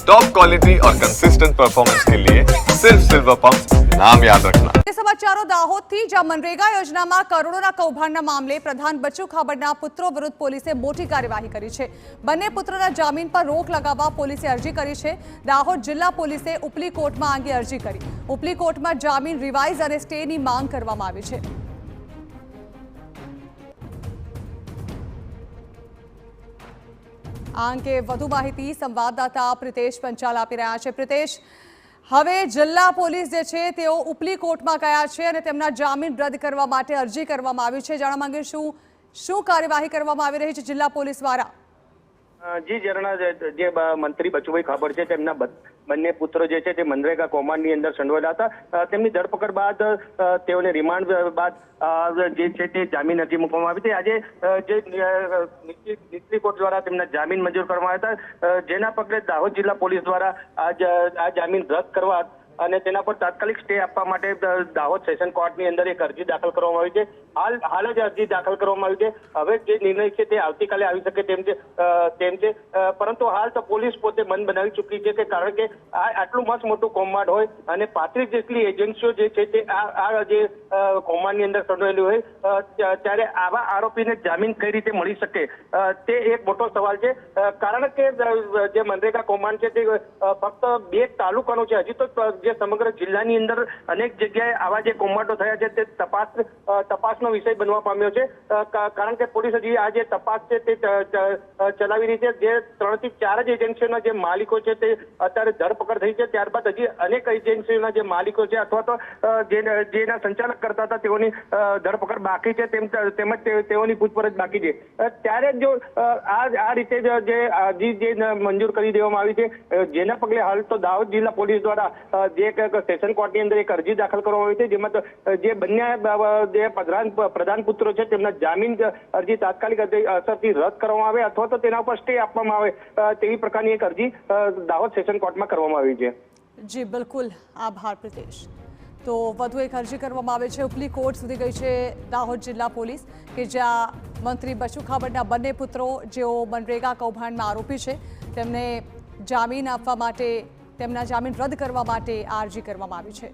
Top quality और consistent performance के लिए सिर्फ सिल्वर पंप नाम याद रखना। સમાચારો દાહોદથી, જ્યાં મનરેગા યોજનામાં કરોડોના કૌભાંડના મામલે પ્રધાન બચ્ચુ ખાબડના પુત્રો વિરુદ્ધ પોલીસે મોટી કાર્યવાહી કરી છે। બંને પુત્રોના જામીન પર રોક લગાવવા પોલીસે અરજી કરી છે। દાહોદ જિલ્લા પોલીસે ઉપલી કોર્ટમાં અંગે અરજી કરી। ઉપલી કોર્ટમાં જામીન રિવાઇઝ અને સ્ટેની માંગ કરવામાં આવી છે। આ અંગે વધુ માહિતી સંવાદદાતા પ્રિતેશ પંચાલ આપી રહ્યા છે। પ્રિતેશ, હવે જિલ્લા પોલીસ જે છે તેઓ ઉપલી કોર્ટમાં ગયા છે અને તેમના જામીન રદ કરવા માટે અરજી કરવામાં આવી છે। જાણવા માંગે શું કાર્યવાહી કરવામાં આવી રહી છે જિલ્લા પોલીસ દ્વારા? જી ઝરણા, જે મંત્રી બચુભાઈ ખાબડ છે તેમના બંને પુત્રો જે છે તે મનરેગા કૌભાંડની અંદર સંડોવાયેલા હતા। તેમની ધરપકડ બાદ તેઓને રિમાન્ડ બાદ જે છે તે જામીન અરજી મૂકવામાં આવી હતી। આજે જે નીચલી કોર્ટ દ્વારા તેમના જામીન મંજૂર કરવામાં આવ્યા હતા, જેના પગલે દાહોદ જિલ્લા પોલીસ દ્વારા આ જામીન રદ કરવા અને તેના પર તાત્કાલિક સ્ટે આપવા માટે દાહોદ સેશન કોર્ટની અંદર એક અરજી દાખલ કરવામાં આવી છે। હાલ જ અરજી દાખલ કરવામાં આવી છે। હવે જે નિર્ણય છે તે આવતીકાલે આવી શકે તેમ છે, પરંતુ હાલ તો પોલીસ પોતે મન બનાવી ચૂકી છે કે કારણ કે આટલું મસ્ત મોટું કૌભાંડ હોય અને 35 જેટલી એજન્સીઓ જે છે તે આ જે કૌભાંડની અંદર સંડોવાયેલી હોય ત્યારે આવા આરોપીને જામીન કઈ રીતે મળી શકે તે એક મોટો સવાલ છે। કારણ કે જે મનરેગા કૌભાંડ છે તે ફક્ત 2 તાલુકાનો છે। હજી તો જે સમગ્ર જિલ્લાની અંદર અનેક જગ્યાએ આવા જે કૌભાંડો થયા છે તે તપાસનો વિષય બનવા પામ્યો છે। કારણ કે પોલીસ હજી આ જે તપાસ છે તે ચલાવી રહી છે। જે 3 થી 4 જ એજન્સીઓના જે માલિકો છે તે અત્યારે ધરપકડ થઈ છે। ત્યારબાદ હજી અનેક એજન્સીઓના જે માલિકો છે અથવા તો જેના સંચાલક કરતા હતા તેઓની ધરપકડ બાકી છે, તેમજ તેઓની પૂછપરછ બાકી છે। ત્યારે જો આ રીતે જે અરજી મંજૂર કરી દેવામાં આવી છે, જેના પગલે હાલ તો દાહોદ જિલ્લા પોલીસ દ્વારા જે સેશન કોર્ટની અંદર એક અરજી દાખલ કરવામાં આવી છે, જેમાં જે બંને જે પ્રધાન પુત્રો છે તેમના જામીન અરજી તાત્કાલિક અસરથી રદ કરવામાં આવે અથવા તો તેના ઉપર સ્ટે આપવામાં આવે તેવી પ્રકારની એક અરજી દાહોદ સેશન કોર્ટમાં કરવામાં આવી છે। જી બિલકુલ, આભાર પ્રિતેશ। તો વધુ એક અરજી કરવામાં આવે છે। ઉપલી કોર્ટ સુધી ગઈ છે દાહોદ જિલ્લા પોલીસ કે જ્યાં મંત્રી બચ્ચુ ખાબડના બંને પુત્રો જેઓ મનરેગા કૌભાંડમાં આરોપી છે તેમને જામીન આપવા માટે, તેમના જામીન રદ કરવા માટે આ અરજી કરવામાં આવી છે।